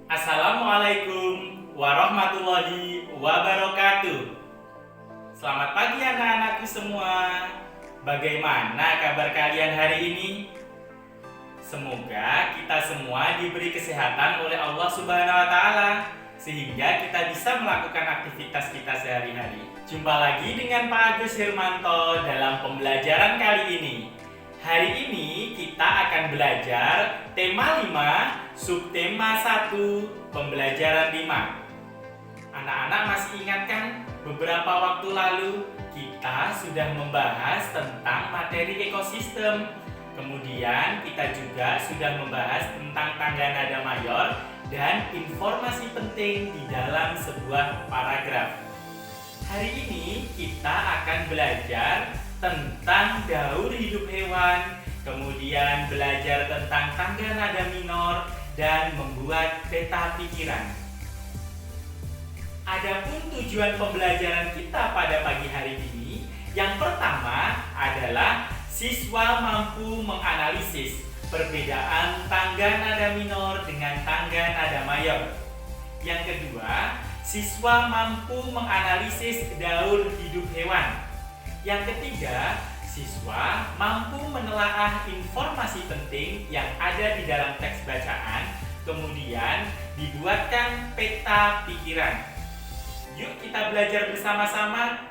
Assalamualaikum warahmatullahi wabarakatuh. Selamat pagi anak-anakku semua. Bagaimana kabar kalian hari ini? Semoga kita semua diberi kesehatan oleh Allah Subhanahu wa Ta'ala, sehingga kita bisa melakukan aktivitas kita sehari-hari. Jumpa lagi dengan Pak Agus Hirmanto dalam pembelajaran kali ini. Hari ini kita akan belajar tema 5, subtema 1, pembelajaran 5. Anak-anak masih ingat kan? Beberapa waktu lalu kita sudah membahas tentang materi ekosistem. Kemudian kita juga sudah membahas tentang tangga nada mayor dan informasi penting di dalam sebuah paragraf. Hari ini kita akan belajar tentang daur hidup hewan, kemudian belajar tentang tangga nada minor, dan membuat peta pikiran. Adapun tujuan pembelajaran kita pada pagi hari ini, yang pertama adalah siswa mampu menganalisis perbedaan tangga nada minor dengan tangga nada mayor. Yang kedua, siswa mampu menganalisis daur hidup hewan. Yang ketiga, siswa mampu menelaah informasi penting yang ada di dalam teks bacaan, kemudian dibuatkan peta pikiran. Yuk kita belajar bersama-sama.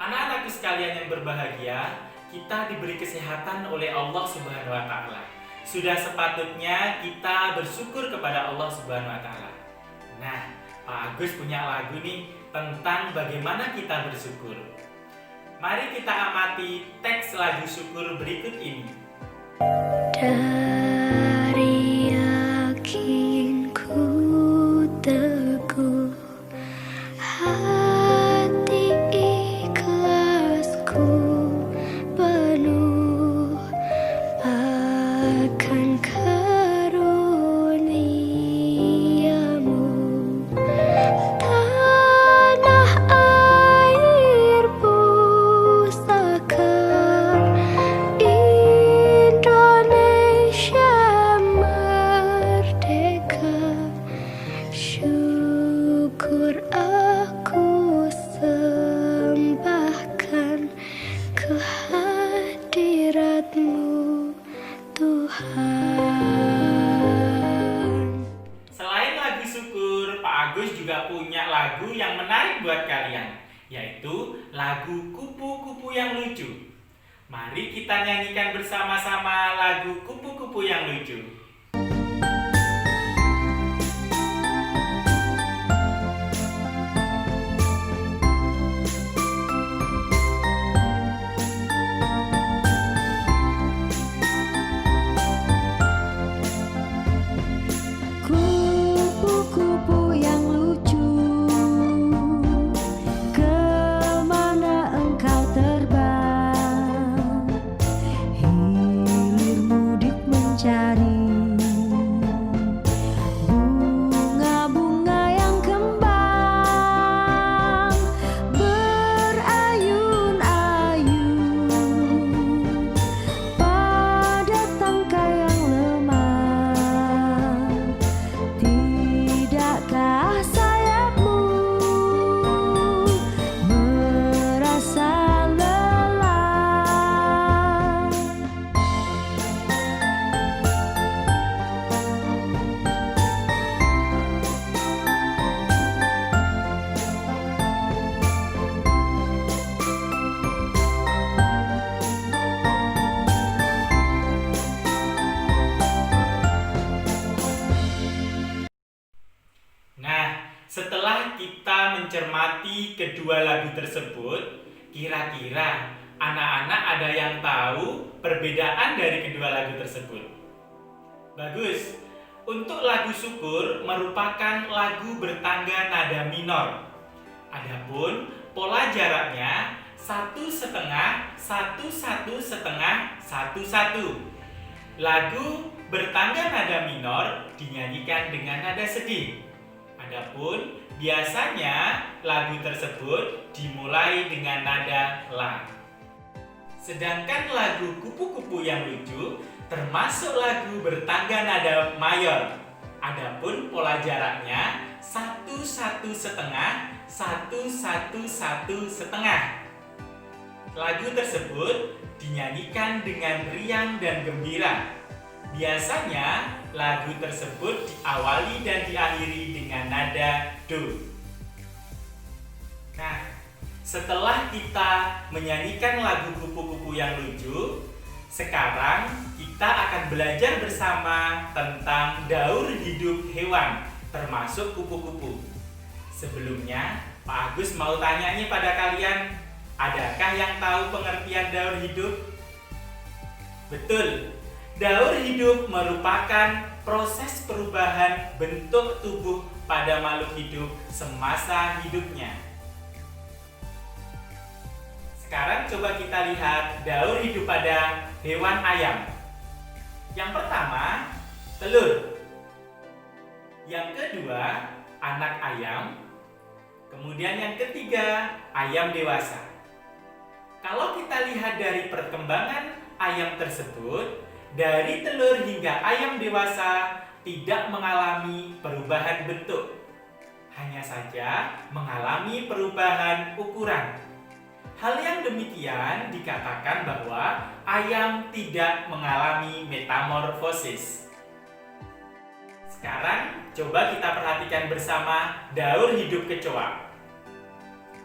Anak-anakku sekalian yang berbahagia, kita diberi kesehatan oleh Allah Subhanahu wa Ta'ala. Sudah sepatutnya kita bersyukur kepada Allah Subhanahu wa Ta'ala. Nah, Pak Agus punya lagu nih tentang bagaimana kita bersyukur. Mari kita amati teks lagu syukur berikut ini. Dari yakinku teguh, hati ikhlasku penuh akan karuniamu. Tanah air pusaka Indonesia merdeka, syukur aku sembahkan kehadiratmu Tuhan. Selain lagu syukur, Pak Agus juga punya lagu yang menarik buat kalian, yaitu lagu Kupu-Kupu yang Lucu. Mari kita nyanyikan bersama-sama lagu Kupu-Kupu yang Lucu. Kupu-kupu yang lucu, kemana engkau terbang? Hilir mudik mencari bunga-bunga yang kembang, berayun-ayun pada tangkai yang lemah. Tidakkah sayapmu merasa lelah? Nah, setelah kita mencermati kedua lagu tersebut, kira-kira anak-anak ada yang tahu perbedaan dari kedua lagu tersebut? Bagus. Untuk lagu syukur merupakan lagu bertangga nada minor. Adapun pola jaraknya 1/2, 1/1, 1/2, 1/1. Lagu bertangga nada minor dinyanyikan dengan nada sedih. Adapun biasanya lagu tersebut dimulai dengan nada la. Sedangkan lagu Kupu-Kupu yang Lucu termasuk lagu bertangga nada mayor. Adapun pola jaraknya 1, 1,5, 1, 1, 1,5. Lagu tersebut dinyanyikan dengan riang dan gembira. Biasanya lagu tersebut diawali dan diakhiri dengan nada do. Nah, setelah kita menyanyikan lagu kupu-kupu yang lucu, sekarang kita akan belajar bersama tentang daur hidup hewan, termasuk kupu-kupu. Sebelumnya, Pak Agus mau tanya nih pada kalian, adakah yang tahu pengertian daur hidup? Betul, daur hidup merupakan proses perubahan bentuk tubuh pada makhluk hidup semasa hidupnya. Sekarang coba kita lihat daur hidup pada hewan ayam. Yang pertama, telur. Yang kedua, anak ayam. Kemudian yang ketiga, ayam dewasa. Kalau kita lihat dari perkembangan ayam tersebut, dari telur hingga ayam dewasa tidak mengalami perubahan bentuk. Hanya saja mengalami perubahan ukuran. Hal yang demikian dikatakan bahwa ayam tidak mengalami metamorfosis. Sekarang coba kita perhatikan bersama daur hidup kecoa.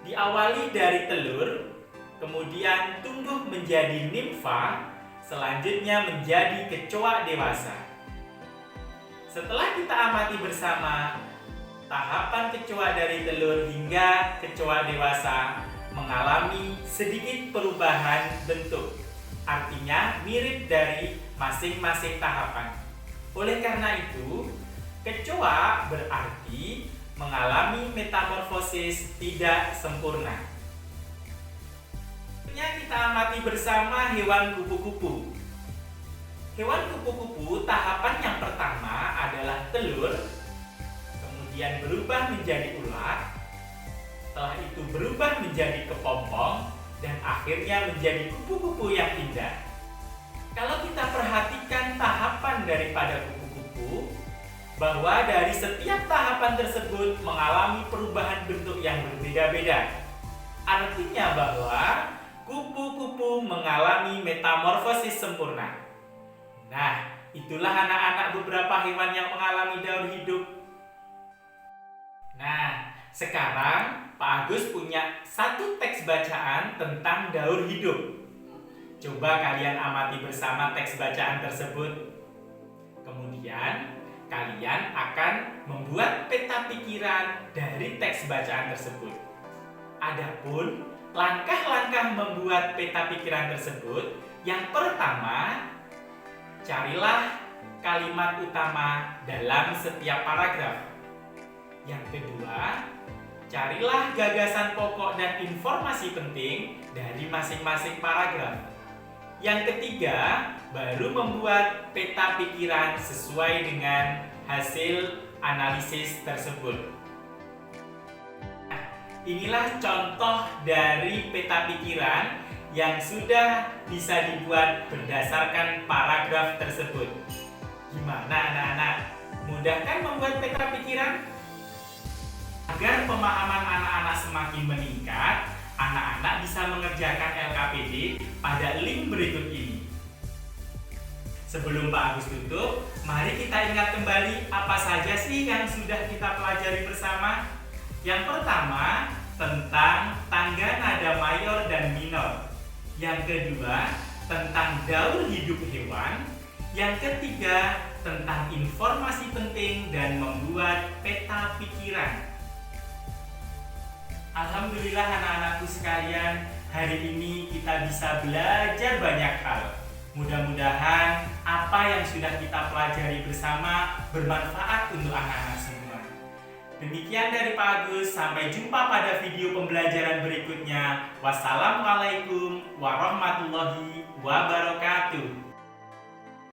Diawali dari telur, kemudian tumbuh menjadi nimfa, selanjutnya menjadi kecoa dewasa. Setelah kita amati bersama tahapan kecoa dari telur hingga kecoa dewasa mengalami sedikit perubahan bentuk, artinya mirip dari masing-masing tahapan. Oleh karena itu, kecoa berarti mengalami metamorfosis tidak sempurna. Kita amati bersama hewan kupu-kupu. Hewan kupu-kupu tahapan yang pertama adalah telur, kemudian berubah menjadi ular, setelah itu berubah menjadi kepompong, dan akhirnya menjadi kupu-kupu yang indah. Kalau kita perhatikan tahapan daripada kupu-kupu, bahwa dari setiap tahapan tersebut mengalami perubahan bentuk yang berbeda-beda. Artinya bahwa kupu-kupu mengalami metamorfosis sempurna. Nah, itulah anak-anak beberapa hewan yang mengalami daur hidup. Nah, sekarang Pak Agus punya satu teks bacaan tentang daur hidup. Coba kalian amati bersama teks bacaan tersebut. Kemudian, kalian akan membuat peta pikiran dari teks bacaan tersebut. Adapun langkah-langkah membuat peta pikiran tersebut, yang pertama, carilah kalimat utama dalam setiap paragraf. Yang kedua, carilah gagasan pokok dan informasi penting dari masing-masing paragraf. Yang ketiga, baru membuat peta pikiran sesuai dengan hasil analisis tersebut. Nah, inilah contoh dari peta pikiran yang sudah bisa dibuat berdasarkan paragraf tersebut. Gimana anak-anak? Mudah kan membuat peta pikiran? Agar pemahaman anak-anak semakin meningkat, anak-anak bisa mengerjakan LKPD pada link berikut ini. Sebelum Pak Agus tutup, mari kita ingat kembali apa saja sih yang sudah kita pelajari bersama. Yang pertama, tentang tangga nada mayor dan minor. Yang kedua, tentang daur hidup hewan. Yang ketiga, tentang informasi penting dan membuat peta pikiran. Alhamdulillah anak-anakku sekalian, hari ini kita bisa belajar banyak hal. Mudah-mudahan apa yang sudah kita pelajari bersama bermanfaat untuk anak-anak semua. Demikian dari Pak Agus, sampai jumpa pada video pembelajaran berikutnya. Wassalamualaikum warahmatullahi wabarakatuh.